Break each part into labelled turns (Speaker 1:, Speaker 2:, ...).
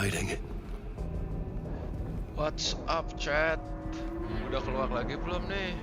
Speaker 1: Hiding it.
Speaker 2: What's up, chat? Udah keluar lagi belum nih?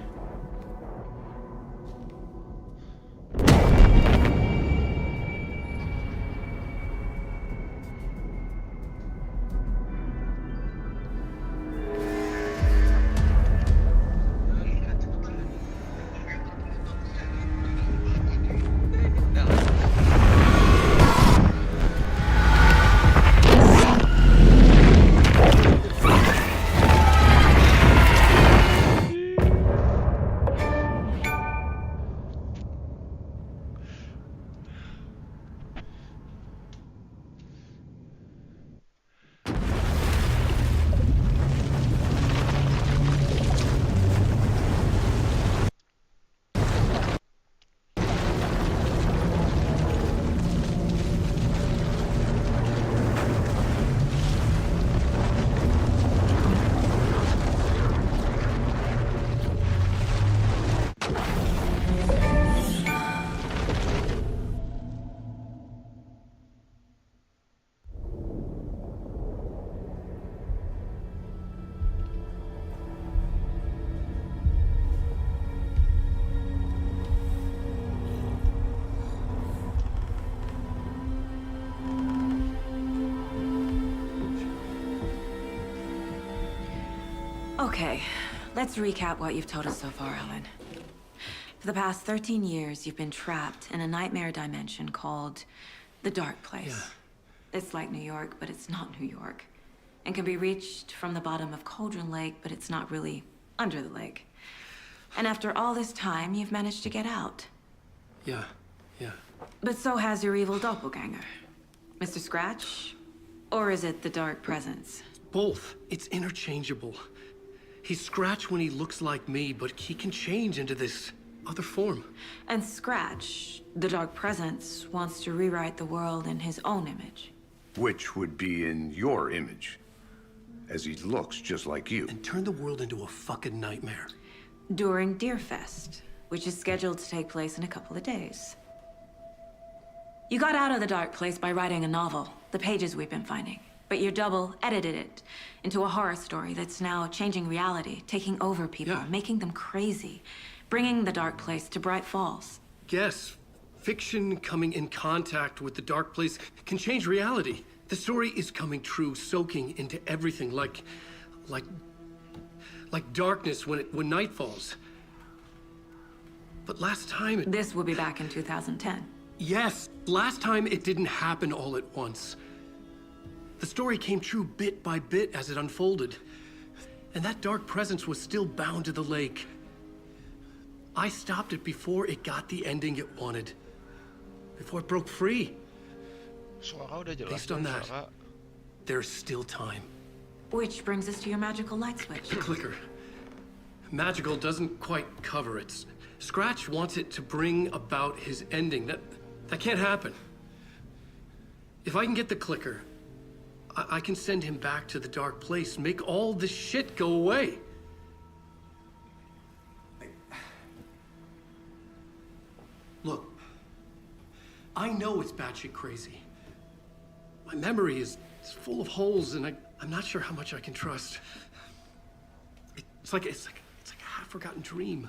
Speaker 3: Okay, let's recap what you've told us so far, Alan. For the past 13 years, you've been trapped in a nightmare dimension called the Dark Place.
Speaker 1: Yeah.
Speaker 3: It's like New York, but it's not New York. And can be reached from the bottom of Cauldron Lake, but it's not really under the lake. And after all this time, you've managed to get out.
Speaker 1: Yeah.
Speaker 3: But so has your evil doppelganger. Mr. Scratch? Or is it the Dark Presence?
Speaker 1: Both. It's interchangeable. He's Scratch when he looks like me, but he can change into this other form.
Speaker 3: And Scratch, the Dark Presence, wants to rewrite the world in his own image.
Speaker 4: Which would be in your image, as he looks just like you.
Speaker 1: And turn the world into a fucking nightmare.
Speaker 3: During Deerfest, which is scheduled to take place in a couple of days. You got out of the Dark Place by writing a novel, the pages we've been finding. But your double edited it into a horror story that's now changing reality, taking over people,
Speaker 1: Yeah.
Speaker 3: making them crazy, bringing the Dark Place to Bright Falls.
Speaker 1: Yes, fiction coming in contact with the Dark Place can change reality. The story is coming true, soaking into everything like darkness when night falls. But last time it...
Speaker 3: This will be back in 2010.
Speaker 1: Yes, last time it didn't happen all at once. The story came true bit by bit as it unfolded. And that dark presence was still bound to the lake. I stopped it before it got the ending it wanted. Before it broke free.
Speaker 2: Suara udah jelas.
Speaker 1: Based on that,
Speaker 2: Suara.
Speaker 1: there's still time.
Speaker 3: Which brings us to your magical light switch.
Speaker 1: The clicker. Magical doesn't quite cover it. Scratch wants it to bring about his ending. That can't happen. If I can get the clicker, I can send him back to the Dark Place, make all this shit go away. Look, I know it's batshit crazy. My memory is full of holes, and I'm not sure how much I can trust. It's like a half-forgotten dream.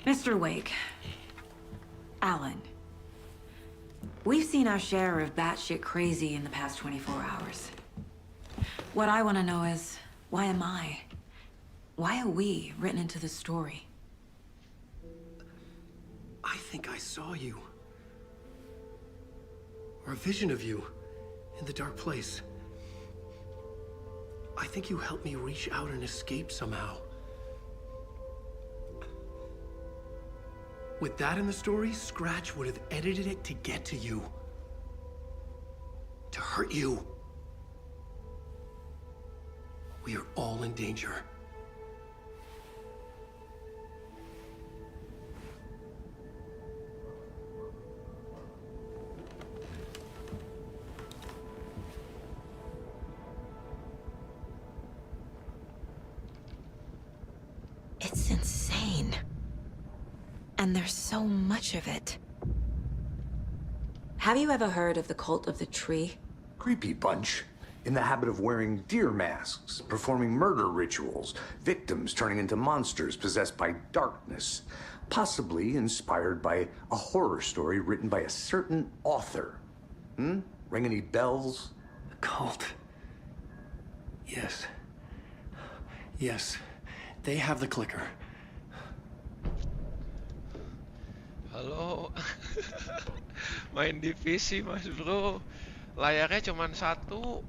Speaker 3: Mr. Wake, Alan, we've seen our share of batshit crazy in the past 24 hours. What I want to know is, why am I? Why are we written into the story?
Speaker 1: I think I saw you. Or a vision of you in the Dark Place. I think you helped me reach out and escape somehow. With that in the story, Scratch would have edited it to get to you. To hurt you. We are all in danger.
Speaker 3: And there's so much of it. Have you ever heard of the cult of the tree?
Speaker 4: Creepy bunch. In the habit of wearing deer masks, performing murder rituals, victims turning into monsters possessed by darkness, possibly inspired by a horror story written by a certain author. Ring any bells?
Speaker 1: A cult. Yes. Yes. They have the clicker.
Speaker 2: Halo. Main divisi mas bro. Layarnya cuman satu.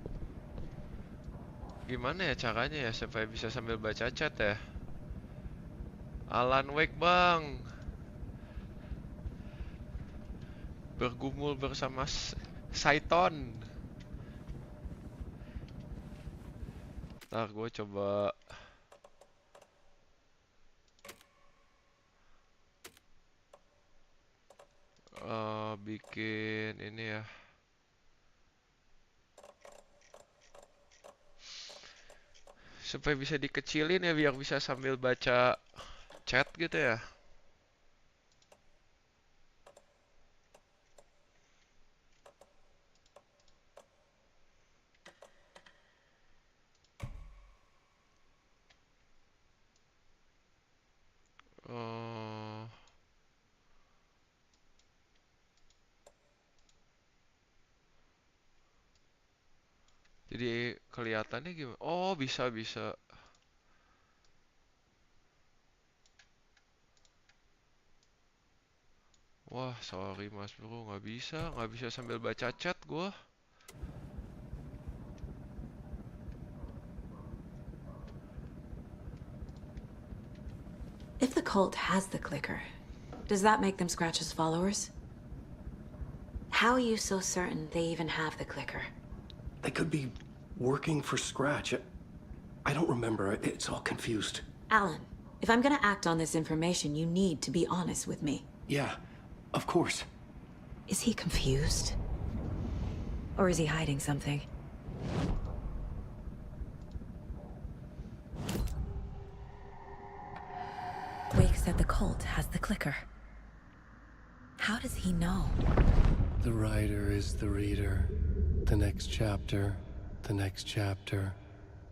Speaker 2: Gimana ya caranya ya supaya bisa sambil baca chat ya? Alan Wake bang. Bergumul bersama Saiton. Ntar gue coba bikin ini ya. Supaya bisa dikecilin ya biar bisa sambil baca chat gitu ya. Eh, jadi kelihatannya gimana? Oh, bisa. Wah, sorry mas bro, nggak bisa sambil baca chat gua.
Speaker 3: If the cult has the clicker, does that make them Scratch's followers? How are you so certain they even have the clicker?
Speaker 1: They could be working for Scratch. I don't remember. It's all confused.
Speaker 3: Alan, if I'm gonna act on this information, you need to be honest with me.
Speaker 1: Yeah, of course.
Speaker 3: Is he confused? Or is he hiding something? Wake said the cult has the clicker. How does he know?
Speaker 1: The writer is the reader. The next chapter, the next chapter,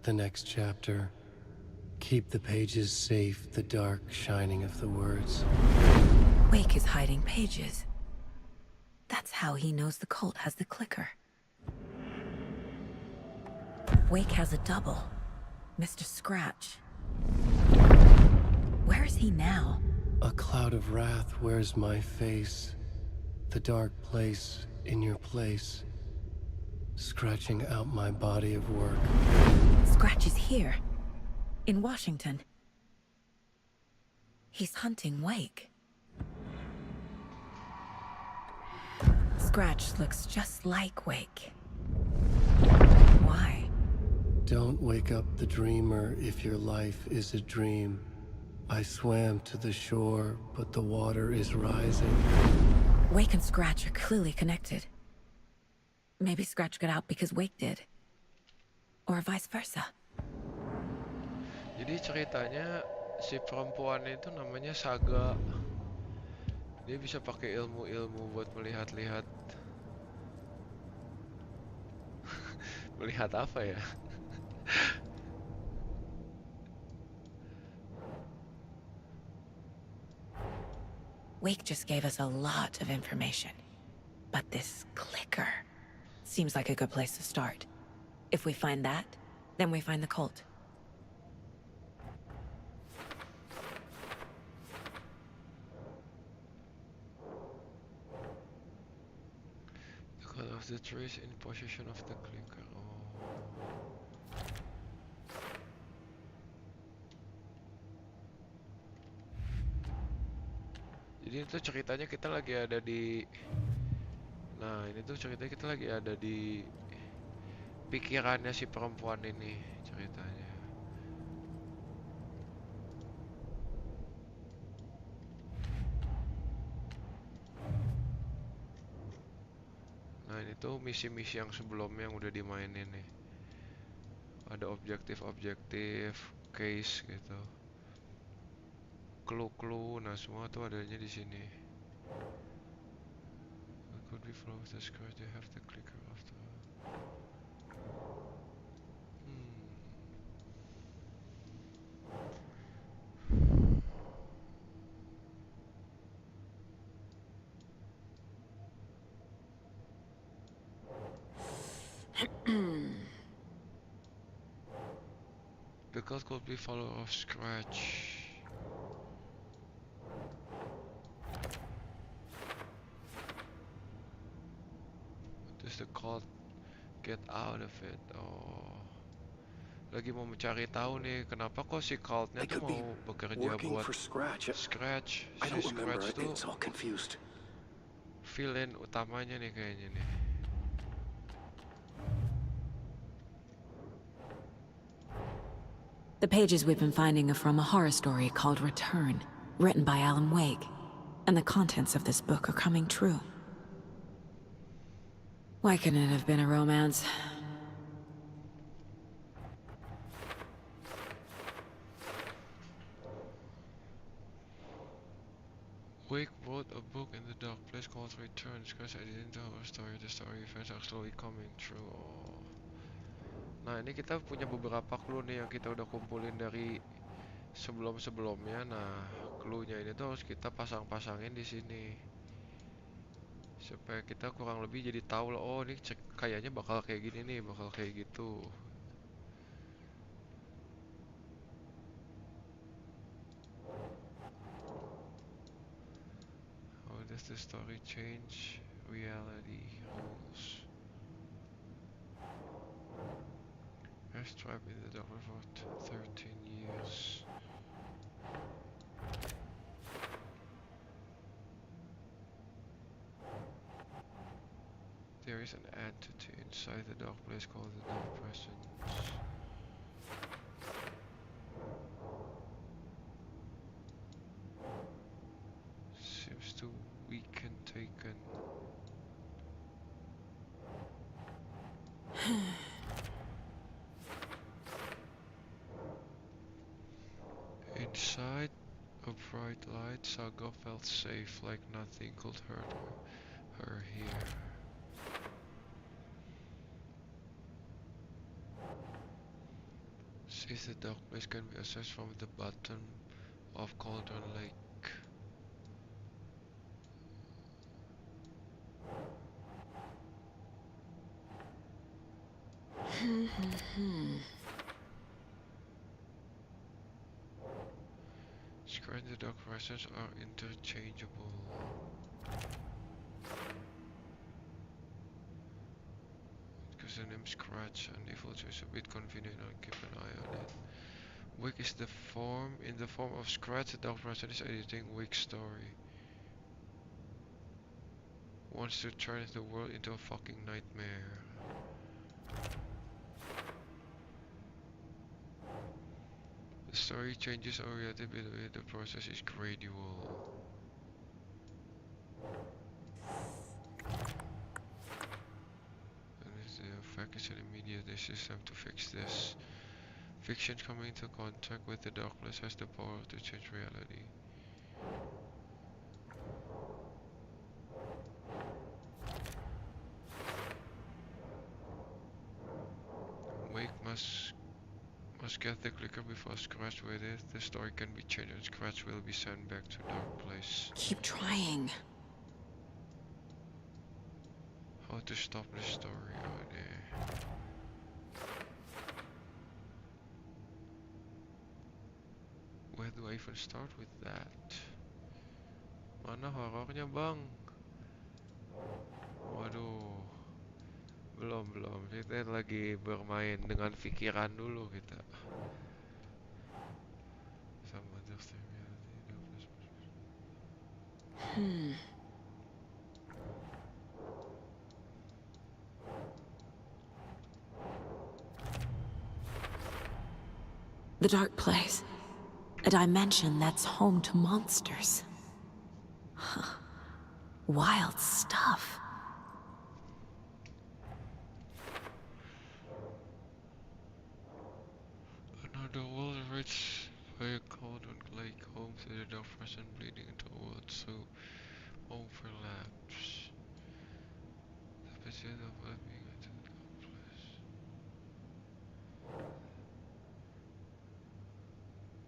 Speaker 1: the next chapter. Keep the pages safe, the dark shining of the words.
Speaker 3: Wake is hiding pages. That's how he knows the cult has the clicker. Wake has a double. Mr. Scratch. Where is he now?
Speaker 1: A cloud of wrath wears my face. The dark place in your place. Scratching out my body of work.
Speaker 3: Scratch is here. In Washington. He's hunting Wake. Scratch looks just like Wake. Why?
Speaker 1: Don't wake up the dreamer if your life is a dream. I swam to the shore, but the water is rising.
Speaker 3: Wake and Scratch are clearly connected. Maybe Scratch got out because Wake did. Or vice versa.
Speaker 2: Jadi ceritanya si perempuan itu namanya Saga. Dia bisa pakai ilmu-ilmu buat melihat-lihat. Melihat apa ya?
Speaker 3: Wake just gave us a lot of information. But this clicker seems like a good place to start. If we find that, then we find the cult.
Speaker 2: The color of the trees in possession of the clicker. Oh. Jadi itu ceritanya kita lagi ada di. Nah, ini tuh ceritanya kita lagi ada di pikirannya si perempuan ini ceritanya. Nah, ini tuh misi-misi yang sebelumnya yang udah dimainin nih. Ada objektif-objektif, case gitu. clue-clue. Nah, semua tuh adanya di sini. It could be flow of the scratch. They have the clicker after. The code could be follow of scratch. Does the code get out of it? Oh, lagi mau mencari tahu nih, kenapa kok si cult-nya
Speaker 1: They
Speaker 2: tuh
Speaker 1: could be
Speaker 2: mau bekerja
Speaker 1: working
Speaker 2: buat
Speaker 1: for Scratch.
Speaker 2: Scratch.
Speaker 1: I
Speaker 2: Si
Speaker 1: don't remember.
Speaker 2: Scratch tuh
Speaker 1: It's all confused.
Speaker 2: villain utamanya nih kayaknya nih.
Speaker 3: The pages we've been finding are from a horror story called Return, written by Alan Wake. And the contents of this book are coming true. Why couldn't it have been a romance?
Speaker 2: Wake wrote a book in the dark place called Return. Scratch edited the horror story. The story events are slowly coming true. Oh. Nah, ini kita punya beberapa clue nih yang kita udah kumpulin dari sebelum-sebelumnya. Nah, clue-nya ini tuh harus kita pasang-pasangin di sini. Supaya kita kurang lebih jadi tahu lah, oh ini kayaknya bakal kayak gini nih, bakal kayak gitu. How does the story change reality rules? Has trapped in the dark for 13 years. There is an entity inside the dark place called the Dark Presence. Seems to weaken taken. Inside a bright light, Saga felt safe, like nothing could hurt her here. Says the dark place can be accessed from the bottom of Cauldron Lake. Scratch and the dark presence are interchangeable. Because the name Scratch and evil is a bit convenient, I'll keep an eye on it. Wake is the form, in the form of Scratch, the dark presence is editing Wake's story. Wants to turn the world into a fucking nightmare. The story changes our reality, but the process is gradual. And it's the fact is an immediate system to fix this. Fiction coming into contact with the darkness has the power to change reality. Wake must get the clicker before Scratch with it. The story can be changed and Scratch will be sent back to Dark Place.
Speaker 3: Keep trying.
Speaker 2: How to stop the story? Oh there. Where do I even start with that? Mana horornya bang? Waduh. Belum. Kita lagi bermain dengan pikiran dulu kita. Sama
Speaker 3: The dark place. A dimension that's home to monsters. Wild stuff.
Speaker 2: Another world rich by a Cauldron Lake, home to the dark person bleeding into the woods through overlaps. The picture of what being into the dark place.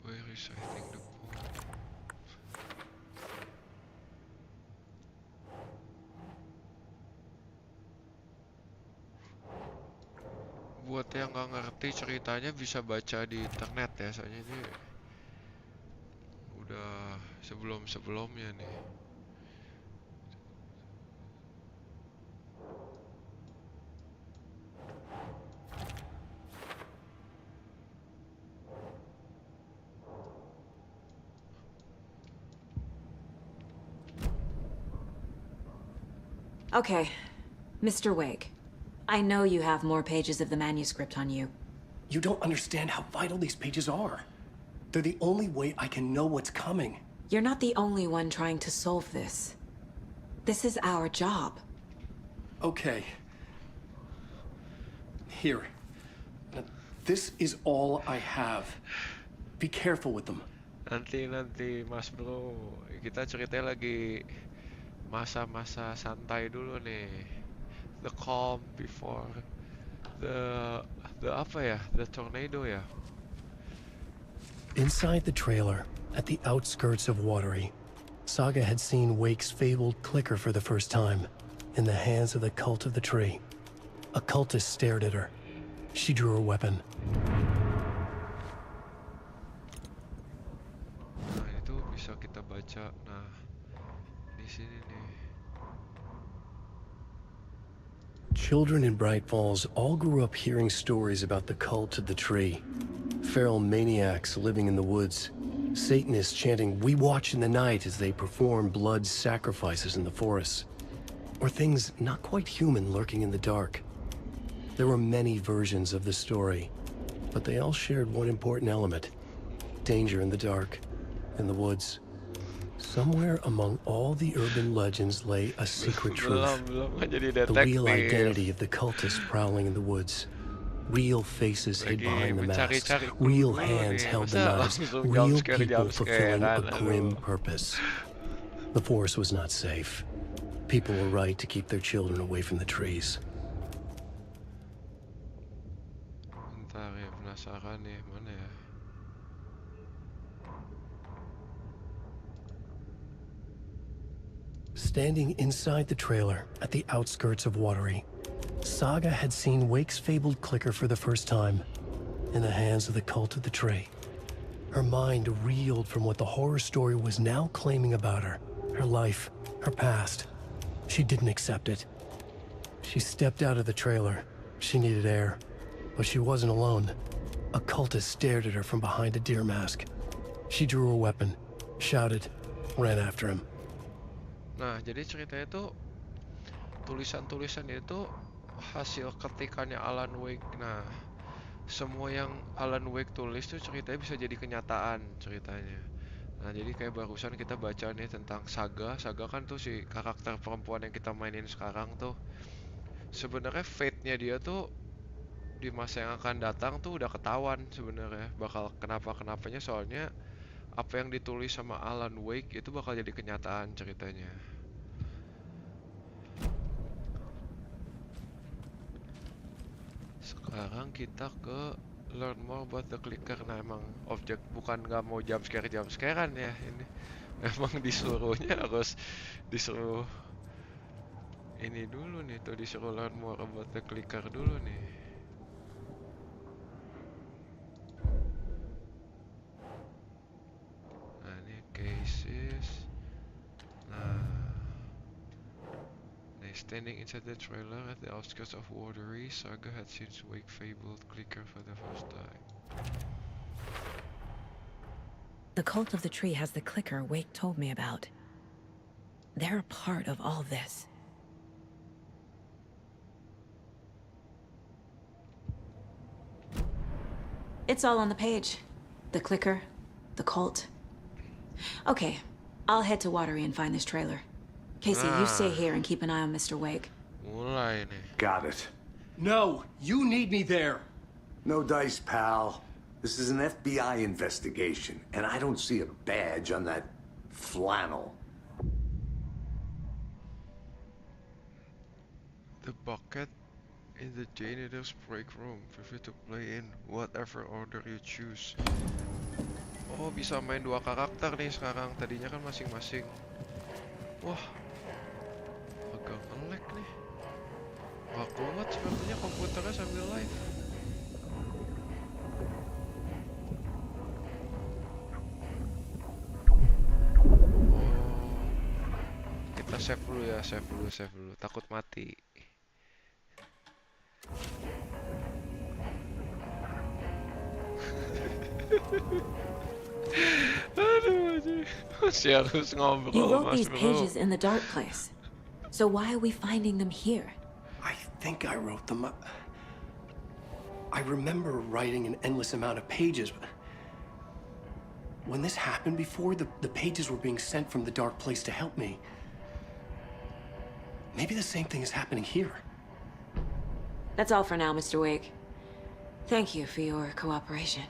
Speaker 2: We're reciting the poem. Buat yang nggak ngerti ceritanya bisa baca di internet ya, soalnya ini udah sebelum-sebelumnya nih.
Speaker 3: Okay, Mr. Wake. I know you have more pages of the manuscript on you.
Speaker 1: You don't understand how vital these pages are. They're the only way I can know what's coming.
Speaker 3: You're not the only one trying to solve this. This is our job.
Speaker 1: Okay. Here. Now, this is all I have. Be careful with them.
Speaker 2: Nanti Mas Bro, kita ceritanya lagi masa-masa santai dulu nih. The calm before the apa ya? The tornado ya.
Speaker 1: Inside the trailer, at the outskirts of Watery, Saga had seen Wake's fabled clicker for the first time, in the hands of the cult of the tree. A cultist stared at her. She drew her weapon.
Speaker 2: Nah, itu bisa kita baca. Nah, di sini nih.
Speaker 1: Children in Bright Falls all grew up hearing stories about the cult of the tree. Feral maniacs living in the woods. Satanists chanting, "We watch in the night," as they perform blood sacrifices in the forests. Or things not quite human lurking in the dark. There were many versions of the story, but they all shared one important element. Danger in the dark, in the woods. Somewhere among all the urban legends lay a secret truth.
Speaker 2: Belum jadi
Speaker 1: The real
Speaker 2: detektif.
Speaker 1: identity of the cultists prowling in the woods. Real faces hid
Speaker 2: Lagi
Speaker 1: behind the masks.
Speaker 2: mencari-cari
Speaker 1: Real
Speaker 2: dulu
Speaker 1: hands
Speaker 2: nih.
Speaker 1: held the
Speaker 2: Masa
Speaker 1: knives.
Speaker 2: langsung
Speaker 1: Real
Speaker 2: jump
Speaker 1: people
Speaker 2: scare,
Speaker 1: fulfilling a
Speaker 2: kan?
Speaker 1: grim
Speaker 2: Aduh.
Speaker 1: purpose. The forest was not safe. People were right to keep their children away from the trees.
Speaker 2: Bentar ya, penasaran nih, mana ya?
Speaker 1: Standing inside the trailer at the outskirts of Watery, Saga had seen Wake's fabled clicker for the first time, in the hands of the cult of the tree. Her mind reeled from what the horror story was now claiming about her, her life, her past. She didn't accept it. She stepped out of the trailer. She needed air, but she wasn't alone. A cultist stared at her from behind a deer mask. She drew her weapon, shouted, ran after him.
Speaker 2: Nah, jadi ceritanya itu tulisan-tulisan itu hasil ketikannya Alan Wake. Nah, semua yang Alan Wake tulis tuh ceritanya bisa jadi kenyataan ceritanya. Nah, jadi kayak barusan kita baca nih tentang Saga. Saga kan tuh si karakter perempuan yang kita mainin sekarang tuh. Sebenarnya fate-nya dia tuh di masa yang akan datang tuh udah ketahuan sebenarnya bakal kenapa-kenapanya, soalnya apa yang ditulis sama Alan Wake itu bakal jadi kenyataan ceritanya. Sekarang kita ke learn more about the clicker. Nah, emang objek bukan nggak mau jump scarean ya ini. Emang disuruhnya harus disuruh ini dulu nih, tuh disuruh learn more about the clicker dulu nih. Nah, ini cases. Nah, standing inside the trailer at the outskirts of Watery, Saga had seen Wake fabled clicker for the first time.
Speaker 3: The cult of the tree has the clicker Wake told me about. They're a part of all this. It's all on the page. The clicker, the cult. Okay, I'll head to Watery and find this trailer. Casey, you stay here and keep an eye on Mr. Wake.
Speaker 2: Mulai nih.
Speaker 4: Got it.
Speaker 1: No, you need me there.
Speaker 4: No dice, pal. This is an FBI investigation, and I don't see a badge on that flannel.
Speaker 2: The bucket in the janitor's break room. Feel free to play in whatever order you choose. Oh, bisa main 2 karakter nih sekarang. Tadinya kan masing-masing. Wah, agak nge-lag nih. Gak kuat sepertinya komputernya sambil live. Oh, kita save dulu ya, save dulu. Takut mati. Aduh, masih harus ngobrol,
Speaker 3: You wrote
Speaker 2: Mas
Speaker 3: these
Speaker 2: Bro.
Speaker 3: pages in the dark place. So why are we finding them here?
Speaker 1: I think I wrote them. I remember writing an endless amount of pages, but when this happened before, the pages were being sent from the dark place to help me. Maybe the same thing is happening here.
Speaker 3: That's all for now, Mr. Wake. Thank you for your cooperation.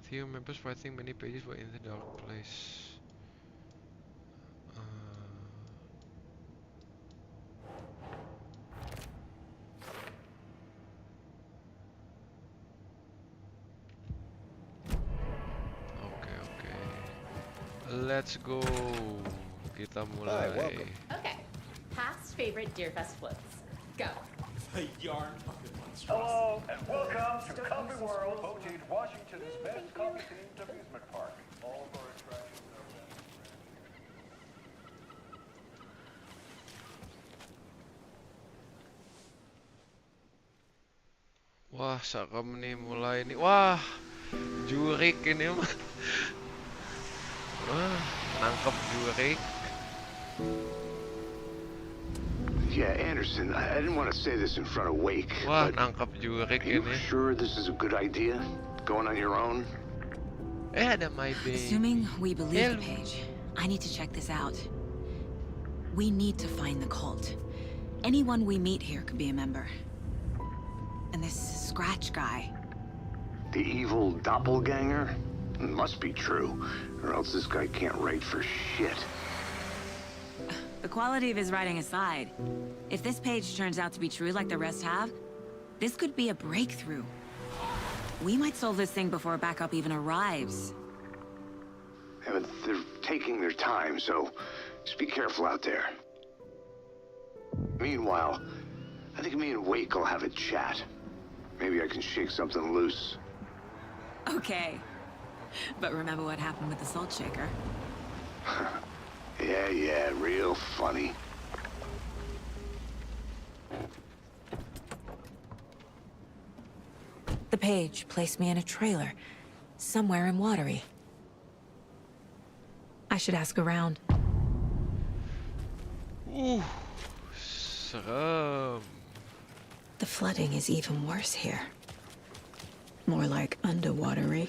Speaker 2: Theo members writing many pages were in the dark place. Okay. Let's go. Kita mulai.
Speaker 5: Okay. Past favorite Deerfest floats. Go.
Speaker 6: The yarn puppet monster.
Speaker 7: Hello, and welcome to Coffee World, voted Washington's best coffee-themed amusement park. All of our attractions are
Speaker 2: Wah, serem nih mulai nih. Wah, jurik ini mah. Wah, nangkep jurik.
Speaker 8: Yeah, Anderson, I didn't want to say this in front of Wake,
Speaker 2: Wah,
Speaker 8: but
Speaker 2: nangkep jurik
Speaker 8: are you
Speaker 2: ini.
Speaker 8: sure this is a good idea? Going on your own?
Speaker 2: Ada my baby.
Speaker 3: Assuming we believe
Speaker 2: Hello.
Speaker 3: the page, I need to check this out. We need to find the cult. Anyone we meet here could be a member. And this Scratch guy.
Speaker 8: The evil doppelganger? It must be true, or else this guy can't write for shit.
Speaker 3: The quality of his writing aside, if this page turns out to be true like the rest have, this could be a breakthrough. We might solve this thing before backup even arrives.
Speaker 8: Yeah, but they're taking their time, so just be careful out there. Meanwhile, I think me and Wake will have a chat. Maybe I can shake something loose.
Speaker 3: Okay. But remember what happened with the salt shaker?
Speaker 8: Yeah, real funny.
Speaker 3: The page placed me in a trailer, somewhere in Watery. I should ask around.
Speaker 2: Serem.
Speaker 3: The flooding is even worse here. More like underwatery.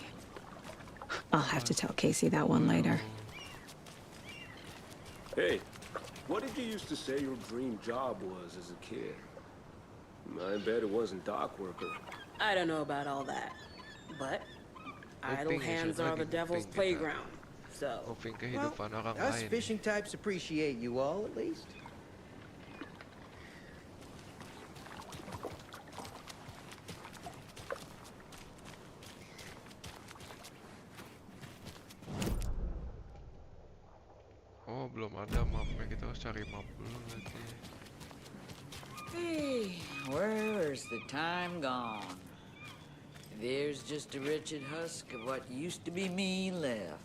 Speaker 3: I'll have to tell Casey that one later.
Speaker 6: Hey, what did you used to say your dream job was as a kid? I bet it wasn't dock worker.
Speaker 9: I don't know about all that, but idle
Speaker 2: Hoping
Speaker 9: hands
Speaker 2: siya
Speaker 9: are the
Speaker 2: naging
Speaker 9: devil's
Speaker 2: hoping kita.
Speaker 9: playground. So,
Speaker 2: Hoping
Speaker 10: Well,
Speaker 2: kehidupan orang
Speaker 10: us
Speaker 2: lain.
Speaker 10: fishing types appreciate you all, at least.
Speaker 2: Oh, belum ada mapnya. Kita harus cari map dulu nanti.
Speaker 11: Hey, where's the time gone? There's just a wretched husk of what used to be me left.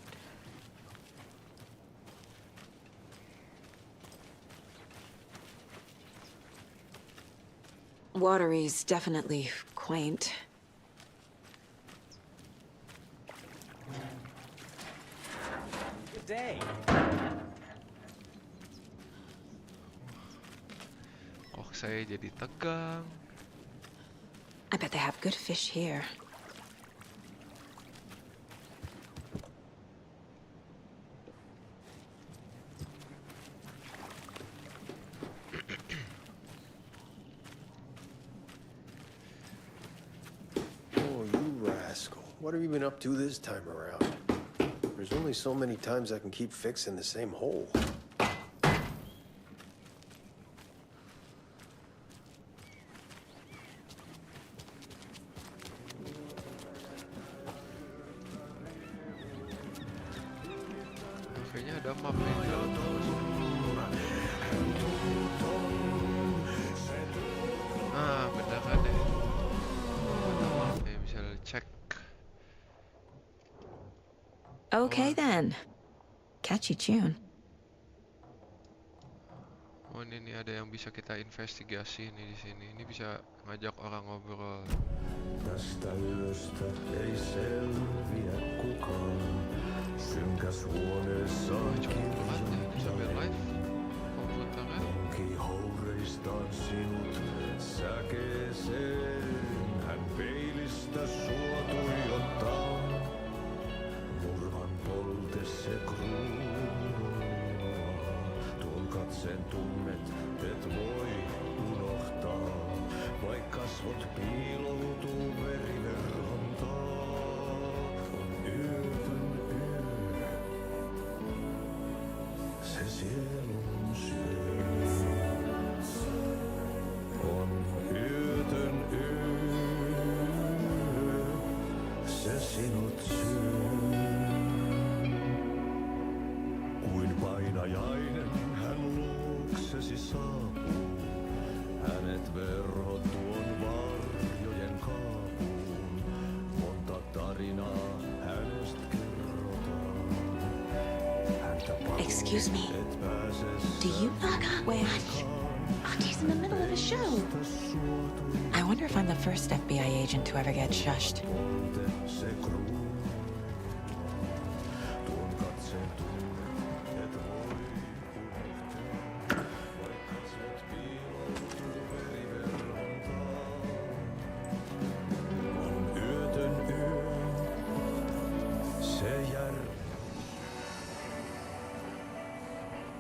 Speaker 3: Watery's definitely quaint.
Speaker 10: Good day.
Speaker 2: Kok saya jadi tegang?
Speaker 3: I bet they have good fish here.
Speaker 6: what have you been up to this time around? There's only so many times I can keep fixing the same hole.
Speaker 2: Kayaknya ada map nih dalam terus. Ah, bener kan ya? Ada map ya, bisa cek.
Speaker 3: Okay then. Catchy tune.
Speaker 2: Oh ini nih ada yang bisa kita investigasi nih di sini. Ini bisa ngajak orang ngobrol.
Speaker 12: Tästä yöstä ei selviä kukaan. Synkäs huoneessaan kirjoittaa. Onki houreistaan sinut säkeeseen. Hän peilistä sua tuijottaa. Murhan polte se kruunua. Tuon katseen tunnet et voi unohtaa. Vaik kasvot piiloutuu veriverhon taa. On yötön yö. Se sielun syö. On yötön yö. Se sinut syö. Kuin painajainen hän luoksesi saapuu. Hänet verhot tuon varjojen kaapuun. Monta tarinaa hänestä kerrotaan.
Speaker 3: Excuse me. Do you knock on? Wait. Auntie's in the middle of a show. I wonder if I'm the first FBI agent to ever get shushed.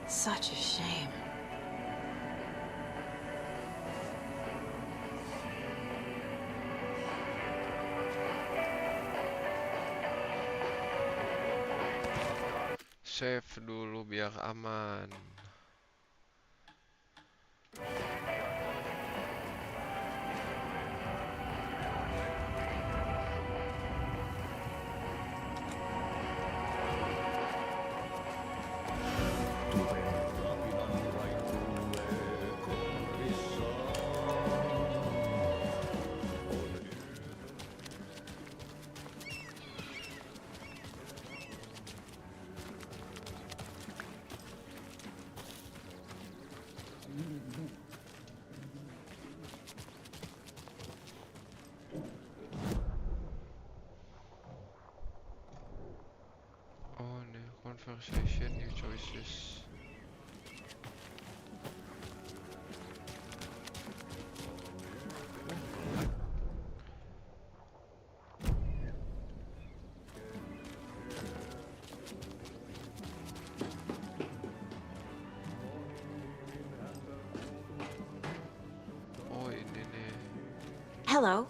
Speaker 3: Such a shame.
Speaker 2: Save dulu biar aman. Oh, new conversation, new choices. Oh, ini nih.
Speaker 3: Hello.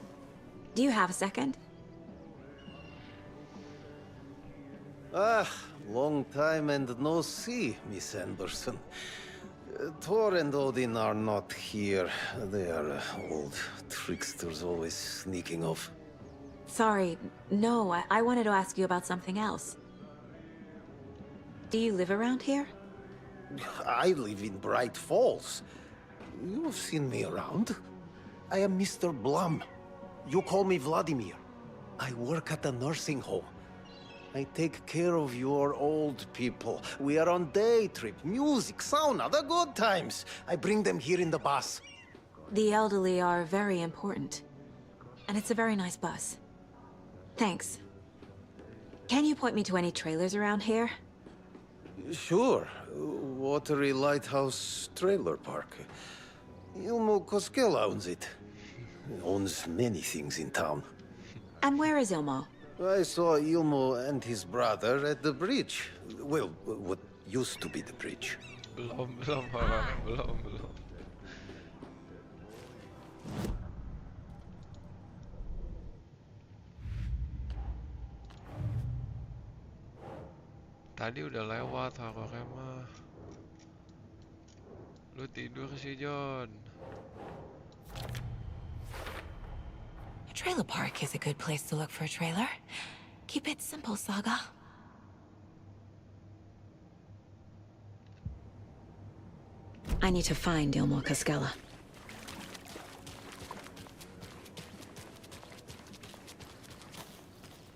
Speaker 3: Do you have a second?
Speaker 10: Ah, long time and no see, Miss Anderson. Thor and Odin are not here. They are old tricksters always sneaking off.
Speaker 3: Sorry. No, I wanted to ask you about something else. Do you live around here?
Speaker 10: I live in Bright Falls. You've seen me around. I am Mr. Blum. You call me Vladimir. I work at a nursing home. I take care of your old people. We are on day trip, music, sauna, the good times. I bring them here in the bus.
Speaker 3: The elderly are very important. And it's a very nice bus. Thanks. Can you point me to any trailers around here?
Speaker 10: Sure. Watery Lighthouse Trailer Park. Ilmo Koskela owns it. He owns many things in town.
Speaker 3: And where is Ilmo?
Speaker 10: I saw Ilmo and his brother at the bridge. Well, what used to be the bridge.
Speaker 2: Belum. Tadi udah lewat horornya mah. Lu tidur sih, John.
Speaker 3: A trailer park is a good place to look for a trailer. Keep it simple, Saga. I need to find Ilmo Cascella.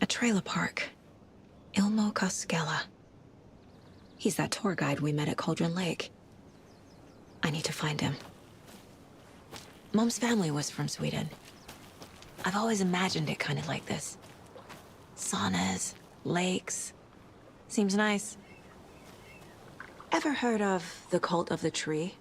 Speaker 3: A trailer park. Ilmo Cascella. He's that tour guide we met at Cauldron Lake. I need to find him. Mom's family was from Sweden. I've always imagined it kind of like this. Saunas, lakes. Seems nice. Ever heard of the Cult of the Tree?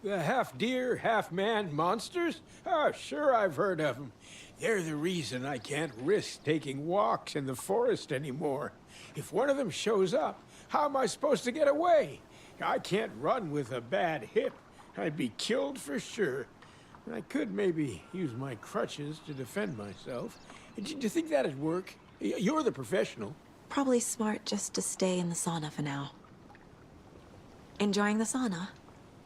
Speaker 13: The half-deer, half-man monsters? Oh, sure I've heard of them. They're the reason I can't risk taking walks in the forest anymore. If one of them shows up, how am I supposed to get away? I can't run with a bad hip. I'd be killed for sure. I could maybe use my crutches to defend myself. Do you think that'd work? You're the professional.
Speaker 3: Probably smart just to stay in the sauna for now. Enjoying the sauna?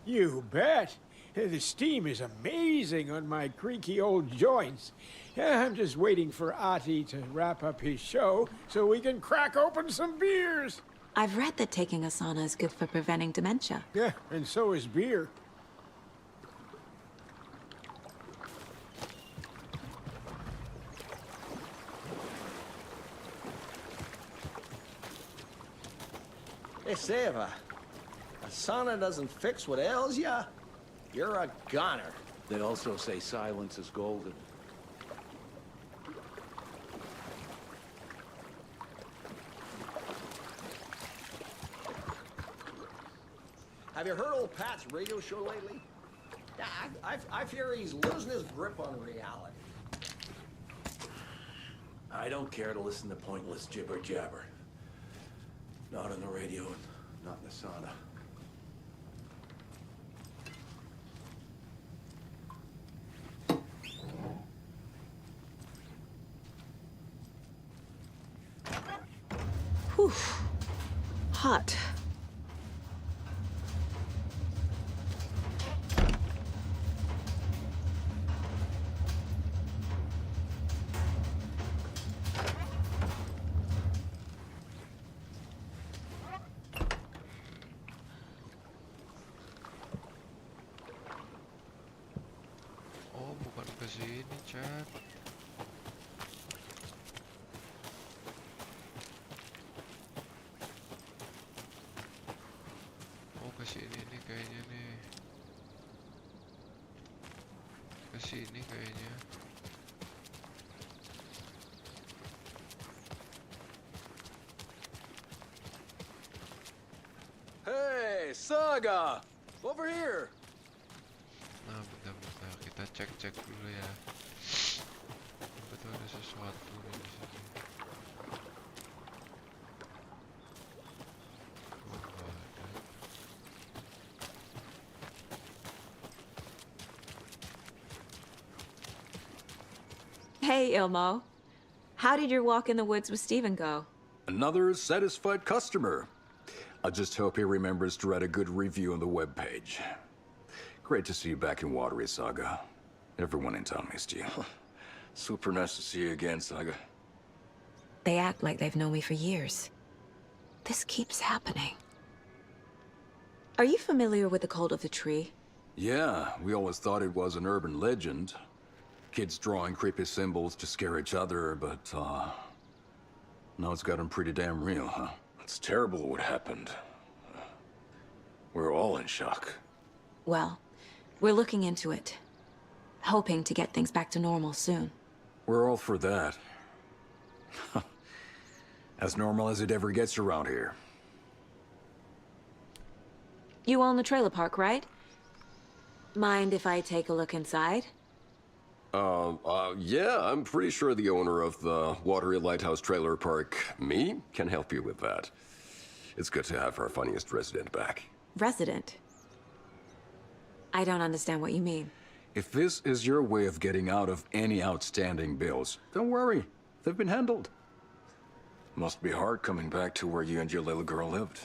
Speaker 13: You bet. The steam is amazing on my creaky old joints. I'm just waiting for Ati to wrap up his show so we can crack open some beers.
Speaker 3: I've read that taking a sauna is good for preventing dementia.
Speaker 13: Yeah, and so is beer.
Speaker 10: They say if a sauna doesn't fix what ails ya, you're a goner.
Speaker 6: They also say silence is golden.
Speaker 10: Have you heard old Pat's radio show lately? Yeah, I fear he's losing his grip on reality.
Speaker 6: I don't care to listen to pointless jibber-jabber. Not on the radio and not in the sauna.
Speaker 3: Whew. Hot.
Speaker 2: Oh, bukan ke sini, Chat. Oh, ke sini nih kayaknya nih. Ke sini kayaknya.
Speaker 6: Hey, Saga! Over here!
Speaker 2: Nah, bentar-bentar. Kita cek-cek dulu ya. Betul ada sesuatu nih di sini. Oh, nggak ada.
Speaker 3: Hey, Ilmo. How did your walk in the woods with Steven go?
Speaker 14: Another satisfied customer. I just hope he remembers to write a good review on the webpage. Great to see you back in Watery, Saga. Everyone in town missed you.
Speaker 6: Super nice to see you again, Saga.
Speaker 3: They act like they've known me for years. This keeps happening. Are you familiar with the Cult of the Tree?
Speaker 14: Yeah, we always thought it was an urban legend. Kids drawing creepy symbols to scare each other, but, now it's gotten pretty damn real, huh?
Speaker 6: It's terrible what happened. We're all in shock.
Speaker 3: Well, we're looking into it. Hoping to get things back to normal soon.
Speaker 14: We're all for that. As normal as it ever gets around here.
Speaker 3: You own the trailer park, right? Mind if I take a look inside?
Speaker 15: Yeah, I'm pretty sure the owner of the Watery Lighthouse Trailer Park, me, can help you with that. It's good to have our funniest resident back.
Speaker 3: Resident? I don't understand what you mean.
Speaker 14: If this is your way of getting out of any outstanding bills, don't worry. They've been handled. Must be hard coming back to where you and your little girl lived.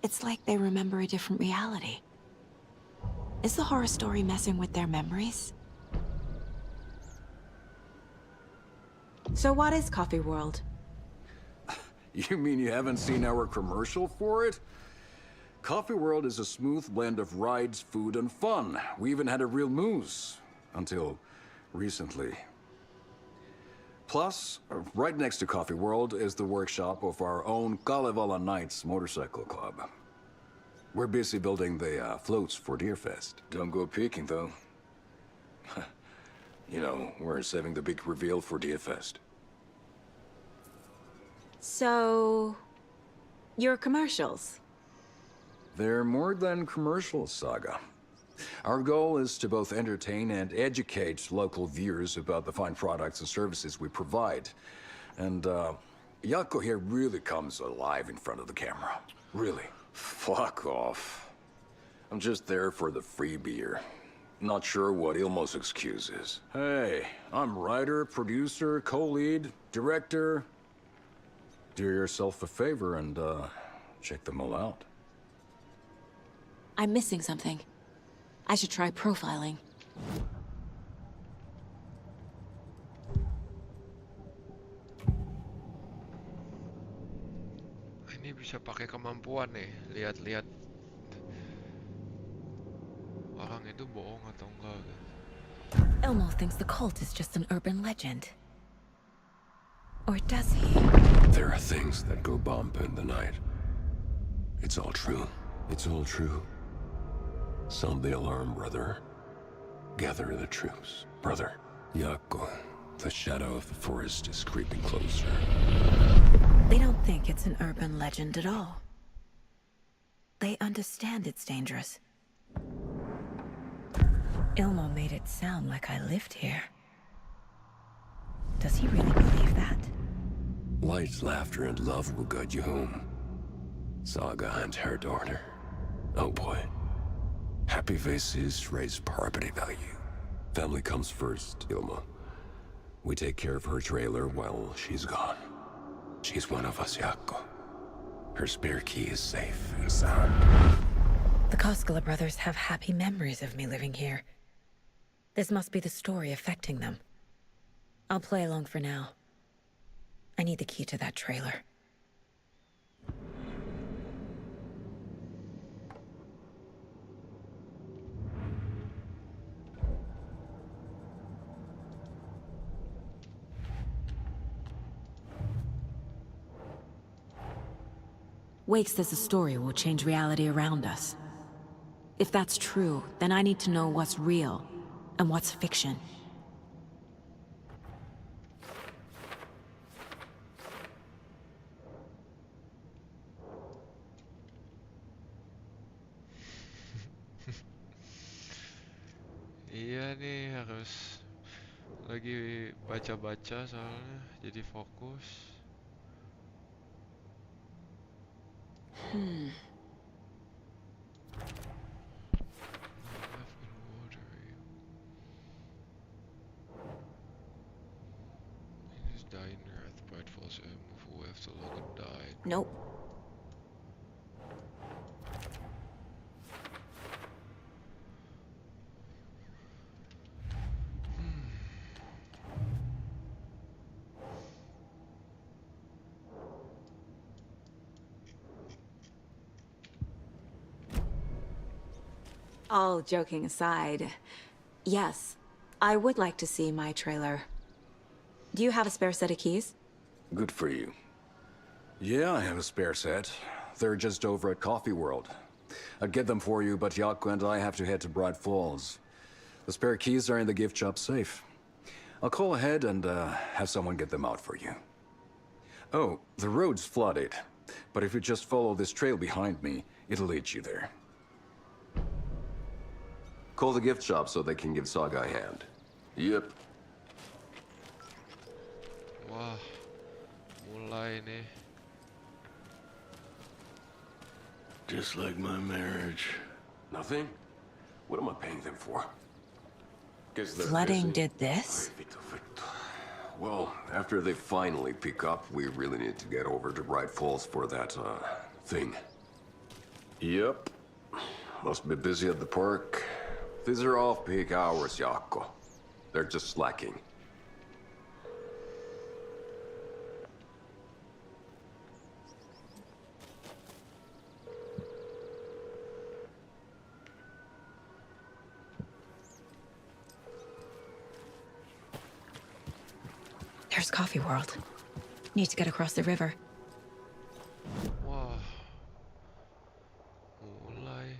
Speaker 3: It's like they remember a different reality. Is the horror story messing with their memories? So what is Coffee World?
Speaker 14: You mean you haven't seen our commercial for it? Coffee World is a smooth blend of rides, food, and fun. We even had a real moose. Until recently. Plus, right next to Coffee World is the workshop of our own Kalevala Knights motorcycle club. We're busy building the floats for Deerfest. Don't go peeking, though. You know, we're saving the big reveal for Deerfest.
Speaker 3: So... your commercials?
Speaker 14: They're more than commercials, Saga. Our goal is to both entertain and educate local viewers about the fine products and services we provide. And, Jaakko here really comes alive in front of the camera. Really.
Speaker 15: Fuck off. I'm just there for the free beer. Not sure what Ilmo's excuse is.
Speaker 14: Hey, I'm writer, producer, co-lead, director. Do yourself a favor and, check them all out.
Speaker 3: I'm missing something. I should try profiling.
Speaker 2: Ini bisa pakai kemampuan nih. Lihat-lihat orang itu bohong atau enggak.
Speaker 3: Elmo thinks the cult is just an urban legend. Or does he?
Speaker 15: There are things that go bump in the night. It's all true. It's all true. Sound the alarm, brother. Gather the troops, brother. Jaakko, the shadow of the forest is creeping closer.
Speaker 3: They don't think it's an urban legend at all. They understand it's dangerous. Ilmo made it sound like I lived here. Does he really believe that?
Speaker 15: Light, laughter, and love will guide you home. Saga and her daughter. Oh boy. Happy faces raise property value. Family comes first, Ilma. We take care of her trailer while she's gone. She's one of us, Jaakko. Her spare key is safe and sound.
Speaker 3: The Koskela brothers have happy memories of me living here. This must be the story affecting them. I'll play along for now. I need the key to that trailer. Wake says the story will change reality around us. If that's true, then I need to know what's real and what's fiction.
Speaker 2: Iya nih harus lagi baca-baca soalnya jadi fokus.
Speaker 3: Nope. All joking aside, yes, I would like to see my trailer. Do you have a spare set of keys?
Speaker 14: Good for you. Yeah, I have a spare set. They're just over at Coffee World. I'd get them for you, but Jaakko and I have to head to Bright Falls. The spare keys are in the gift shop safe. I'll call ahead and have someone get them out for you. Oh, the road's flooded, but if you just follow this trail behind me, it'll lead you there.
Speaker 15: Call the gift shop so they can give Saga a hand. Yep.
Speaker 2: Wah, mulai nih.
Speaker 15: Just like my marriage. Nothing? What am I paying them for?
Speaker 3: Flooding did this?
Speaker 15: Well, after they finally pick up, we really need to get over to Bright Falls for that, thing. Yep. Must be busy at the park. These are off-peak hours, Jaakko. They're just slacking.
Speaker 3: There's Coffee World. Need to get across the river.
Speaker 2: Wah, mulai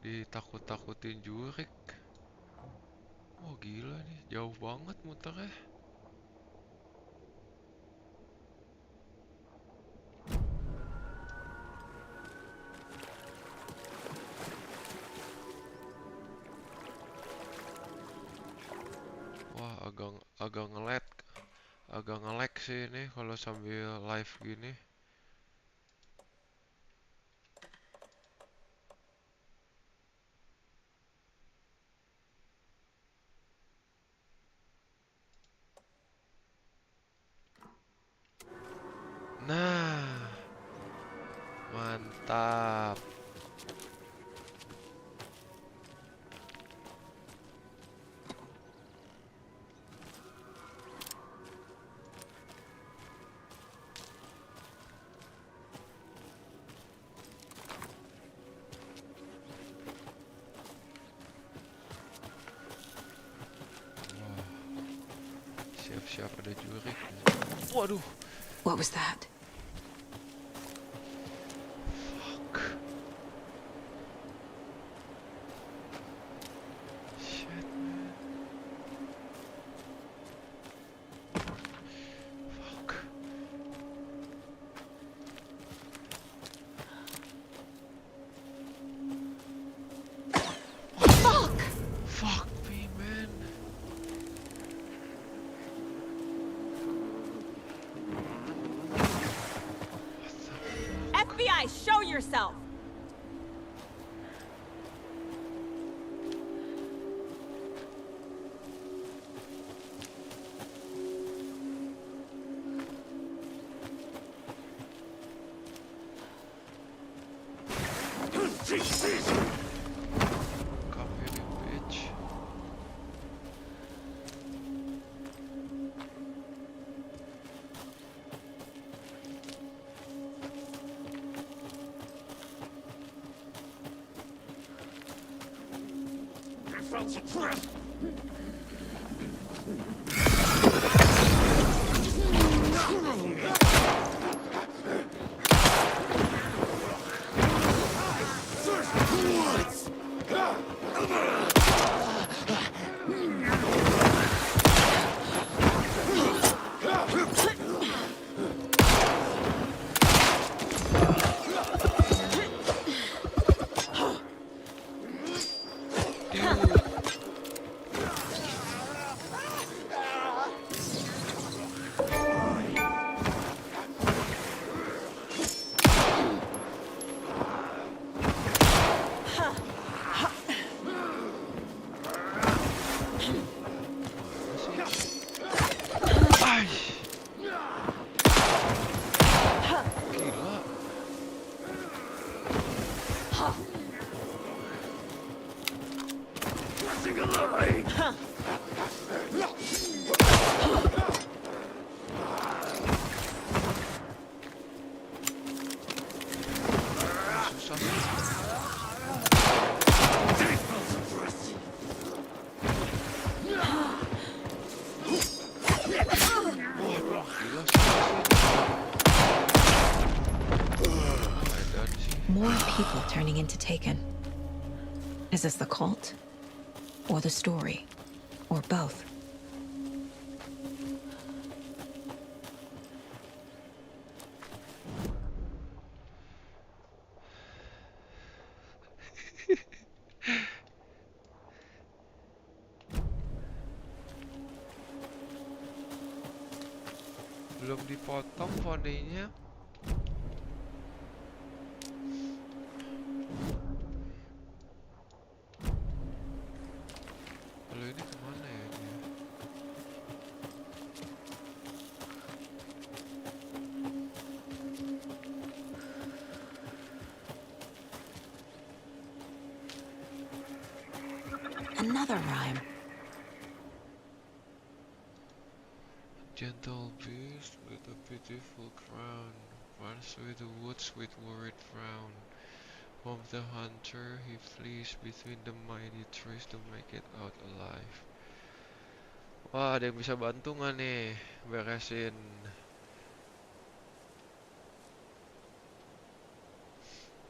Speaker 2: ditakut-takutin jurik. Oh gila nih, jauh banget muternya. Wah, agak nge-lag sih ini kalau sambil live gini. Nah, mantap. Siap-siap ada jurik. Waduh.
Speaker 3: What was that?
Speaker 2: Fuck. Shit, man. Fuck.
Speaker 3: Fuck!
Speaker 2: Fuck me, man.
Speaker 5: FBI, show yourself!
Speaker 2: Come here, you bitch. Ay. Gila. Susah sih.
Speaker 3: More people turning into Taken. Is this the cult? Or the story? Or both?
Speaker 2: Belum dipotong bodinya. Kalau ini kemana ya dia?
Speaker 3: Another rhyme.
Speaker 2: Gentle beast with a pitiful crown runs through the woods with worried frown. From the hunter he flees between the mighty trees to make it out alive. Wah, ada yang bisa bantu nggak nih beresin?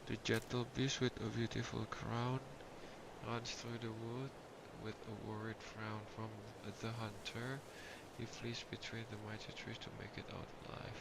Speaker 2: The gentle beast with a beautiful crown runs through the wood with a worried frown. From the hunter he flees between the mighty trees to make it out alive.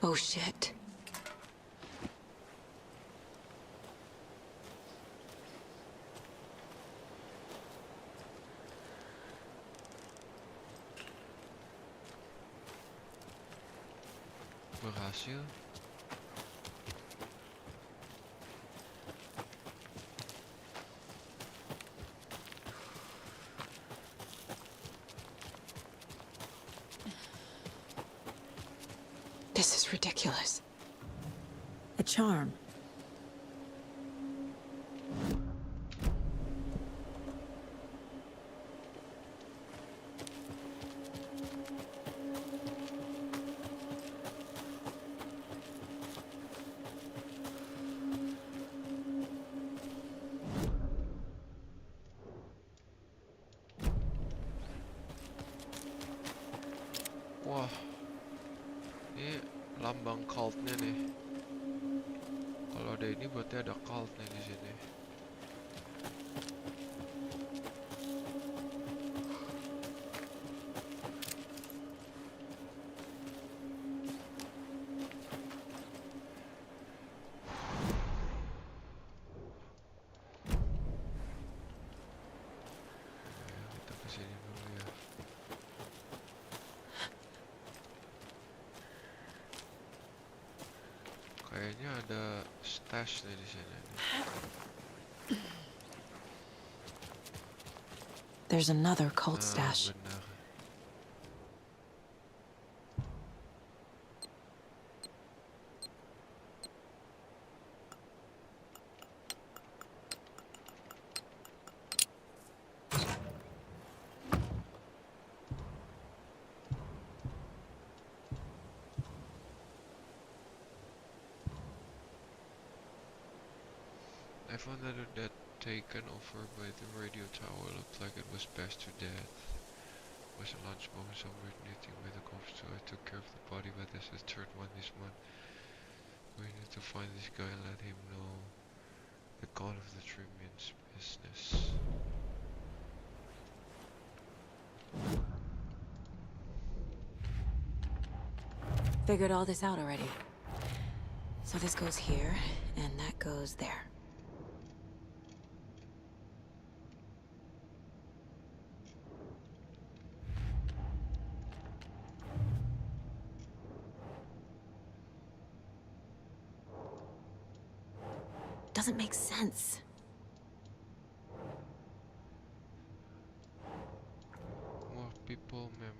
Speaker 3: Oh shit.
Speaker 2: Berhasil.
Speaker 3: This is ridiculous. A charm.
Speaker 2: Wah, ini lambang cultnya nih. Kalau ada ini berarti ada cult nih di sini. Kita kesini dulu ya. Kayaknya ada stash nih di sini.
Speaker 3: There's another cult stash.
Speaker 2: Benar. I found that taken over by the radio tower looked like it was bashed to death. It was a lunch moment somewhere knitting by the corpse, so I took care of the body, but as the third one this month. We need to find this guy and let him know the god of the tree means business.
Speaker 3: Figured all this out already. So this goes here, and that goes there. Doesn't make sense.
Speaker 2: More people memory.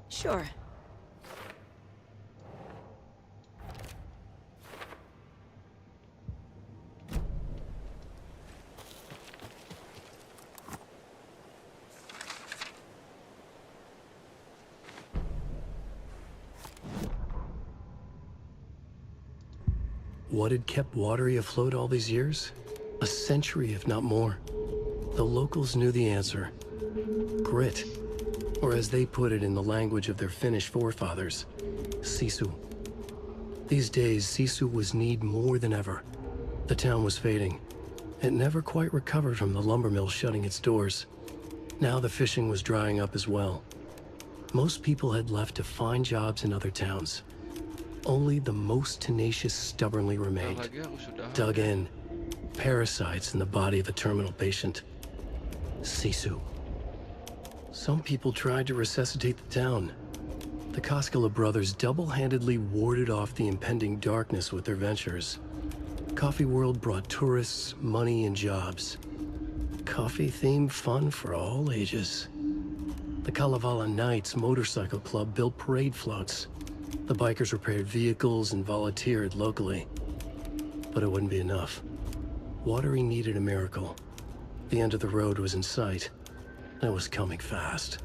Speaker 3: Sure.
Speaker 1: what had kept Watery afloat all these years? A century, if not more. The locals knew the answer. Grit. Or as they put it in the language of their Finnish forefathers, sisu. These days, sisu was needed more than ever. The town was fading. It never quite recovered from the lumber mill shutting its doors. Now the fishing was drying up as well. Most people had left to find jobs in other towns. Only the most tenacious stubbornly remained. Dug in. Parasites in the body of a terminal patient. Sisu. Some people tried to resuscitate the town. The Koskela brothers double-handedly warded off the impending darkness with their ventures. Coffee World brought tourists, money, and jobs. Coffee-themed fun for all ages. The Kalevala Knights Motorcycle Club built parade floats. The bikers repaired vehicles and volunteered locally. But it wouldn't be enough. Watery needed a miracle. The end of the road was in sight. It was coming fast.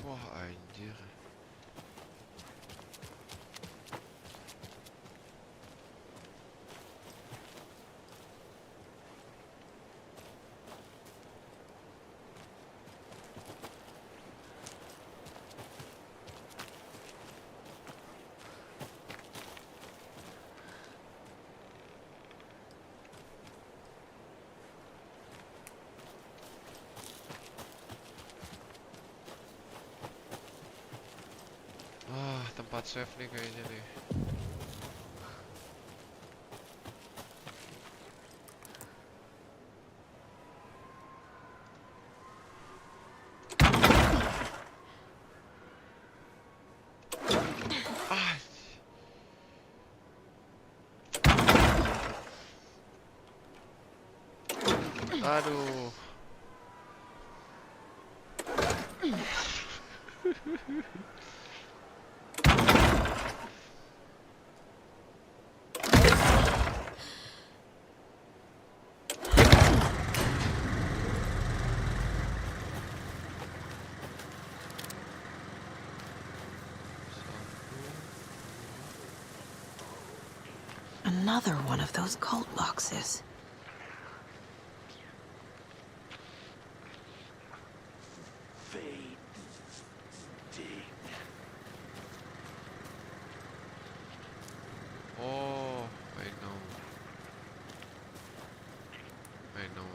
Speaker 2: Wah, anjir. Ah, tempat save nih kayaknya nih. Ah. Aduh.
Speaker 3: Another one of those cult boxes.
Speaker 2: Oh, I know. I know.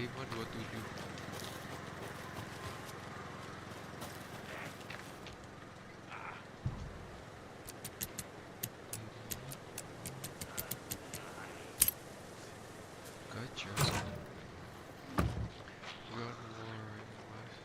Speaker 2: 527. Gotcha. We got more requests.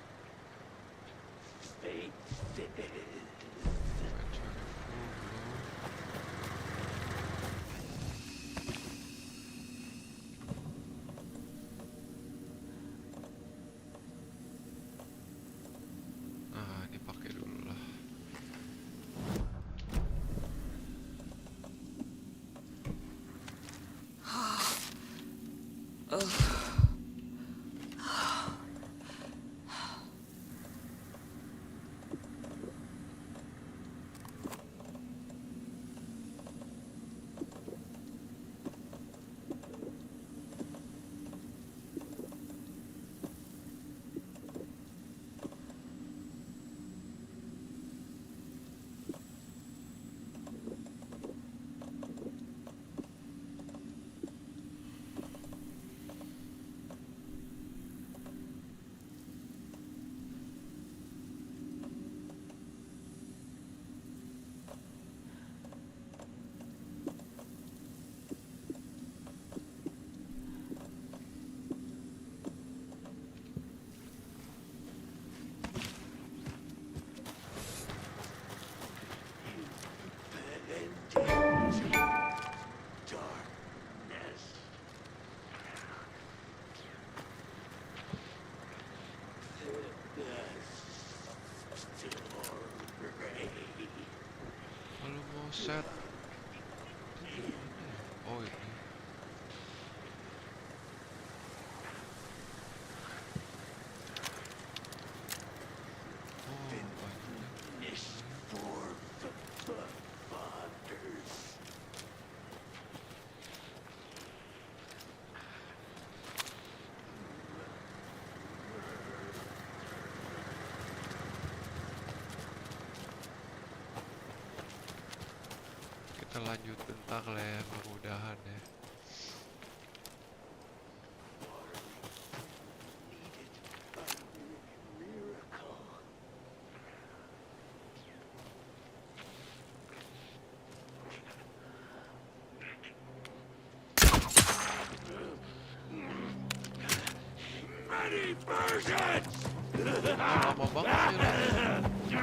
Speaker 2: set. Oh ini. Kita lanjut bentar lah ya, mudah-mudahan ya. Lama banget sih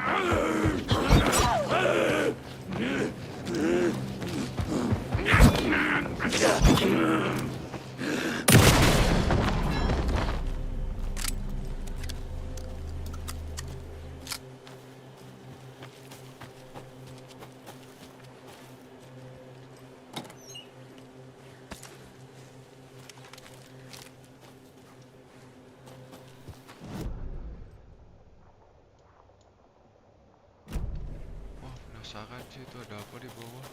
Speaker 2: penasaran sih itu ada apa di bawah.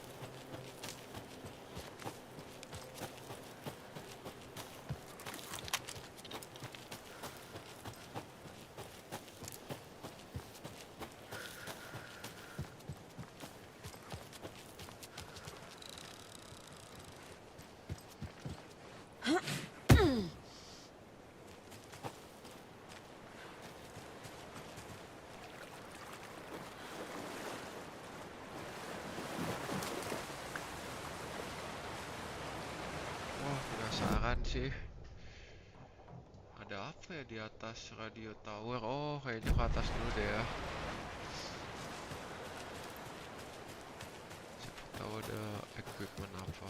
Speaker 2: Penasaran sih. Ada apa ya di atas radio tower? Oh, kayaknya ke atas dulu deh ya. Siapa tahu ada equipment apa.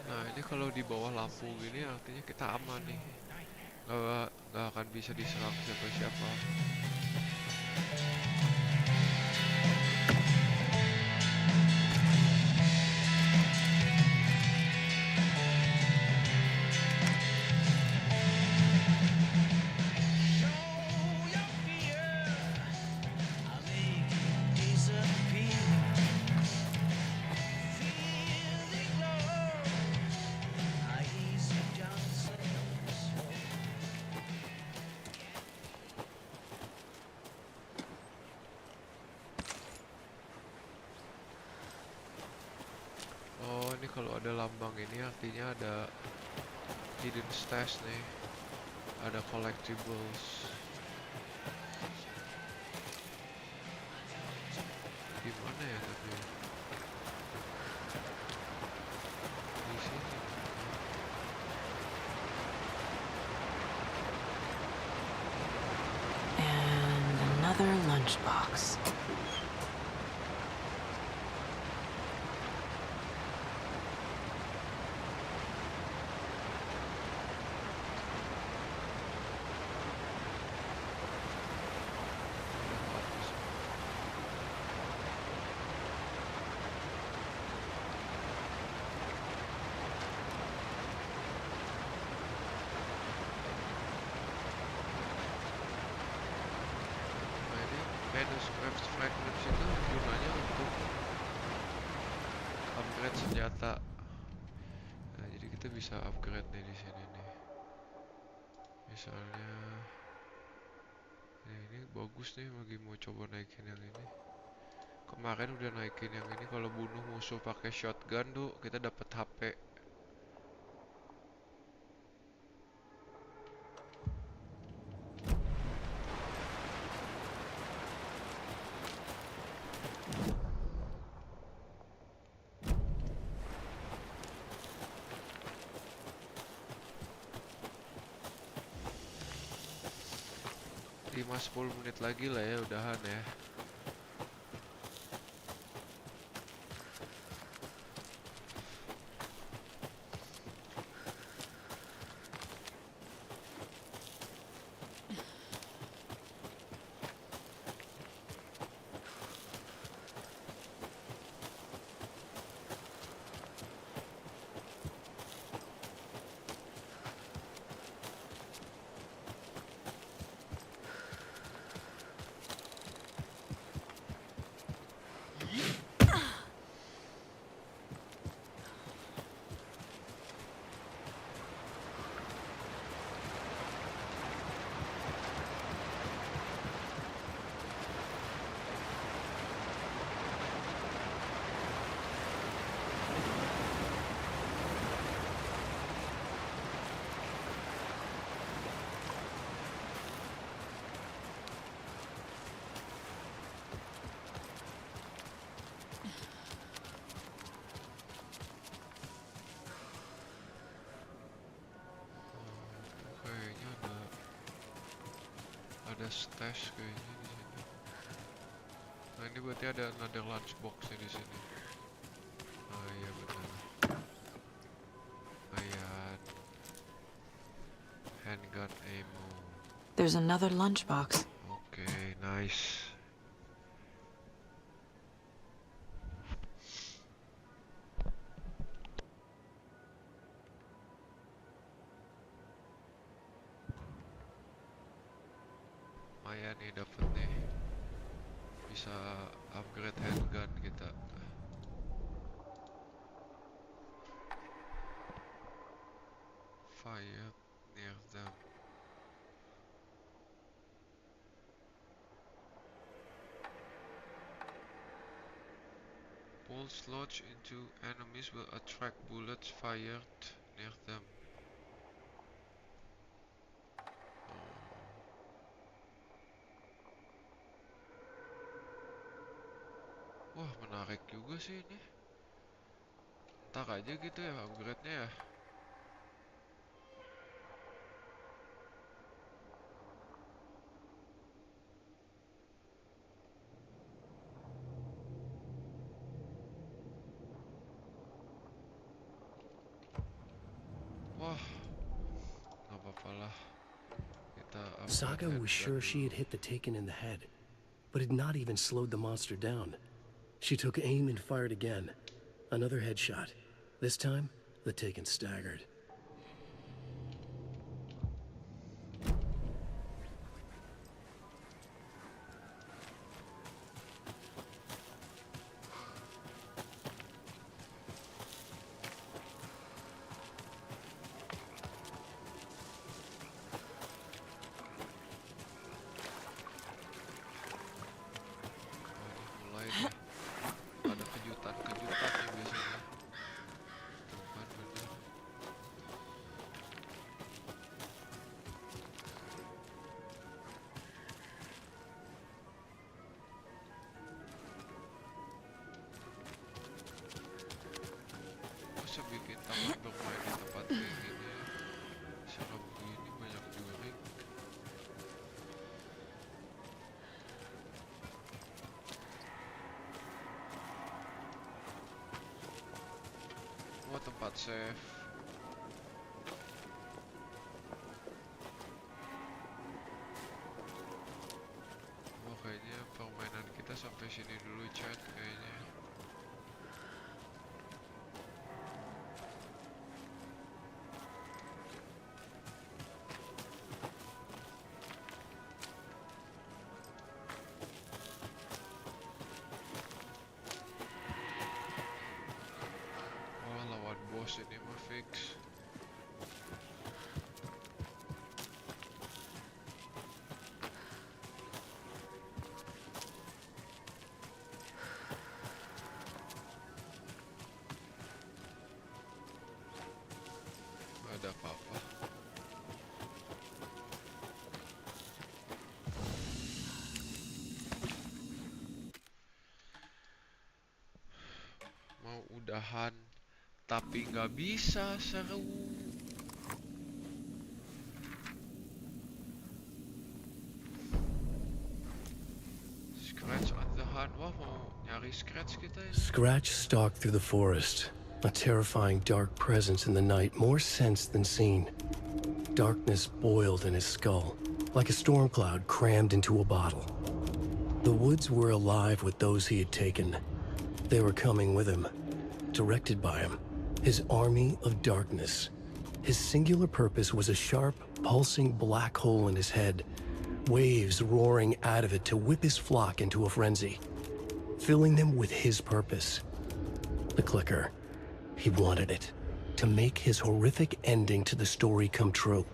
Speaker 2: Nah ini kalau di bawah lampu gini artinya kita aman nih, nggak akan bisa diserang siapa-siapa. Oh ini kalau ada lambang ini artinya ada hidden stash nih, ada collectibles. Di mana ya tapi? Di sini.
Speaker 3: And another lunchbox.
Speaker 2: Manuscript fragments itu gunanya untuk upgrade senjata. Nah, jadi kita bisa upgrade nih di sini nih. Misalnya, ini bagus nih, lagi mau coba naikin yang ini. Kemarin udah naikin yang ini, kalau bunuh musuh pakai shotgun tuh kita dapat HP. Lima 10 menit lagi lah ya, udahan ya. Kayaknya ada stash kayaknya di sini. Nah ini berarti ada another lunchbox di sini. Oh iya benar. Lumayan. Handgun ammo.
Speaker 3: There's another lunchbox.
Speaker 2: Okay, nice. Lumayan nih dapet nih. Bisa upgrade handgun kita. Fire near them. Bolts lodged into enemies will attract bullets fired near them. Wah, menarik juga sih ini. Ntar aja gitu ya upgrade-nya ya. Wah, nggak apa-apa lah. Kita
Speaker 1: Saga
Speaker 2: upgrade
Speaker 1: was sure
Speaker 2: handgun
Speaker 1: she had hit the Taken in the head, but had not even slowed the monster down. She took aim and fired again. Another headshot. This time, the Taken staggered.
Speaker 2: mulai deh. Ada kejutan-kejutan nih biasanya. Tuh kan bener. Masa bikin taman bermain di tempat kayak gini ya. Serem gini, banyak juri. Oh, tempat save. Oh, kayaknya permainan kita sampai sini dulu, chat, kayaknya. Wah, lawan bos ini mah fix. Mau udahan, tapi nggak bisa, seru. Scratch at the hand. Wah, mau nyari Scratch kita ini.
Speaker 1: Scratch stalked through the forest, a terrifying dark presence in the night, more sensed than seen. Darkness boiled in his skull, like a storm cloud crammed into a bottle. The woods were alive with those he had taken. They were coming with him, directed by him, his army of darkness. His singular purpose was a sharp, pulsing black hole in his head, waves roaring out of it to whip his flock into a frenzy, filling them with his purpose. The clicker. He wanted it, to make his horrific ending to the story come true.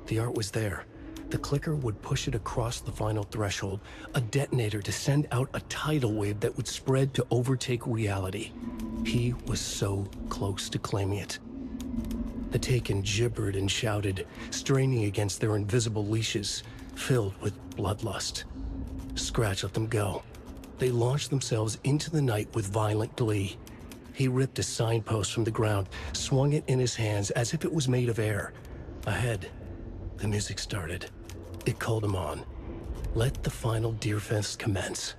Speaker 1: The art was there. The clicker would push it across the final threshold, a detonator to send out a tidal wave that would spread to overtake reality. He was so close to claiming it. The Taken gibbered and shouted, straining against their invisible leashes, filled with bloodlust. Scratch let them go. They launched themselves into the night with violent glee. He ripped a signpost from the ground, swung it in his hands as if it was made of air. Ahead, the music started. It called him on. Let the final Deerfest commence.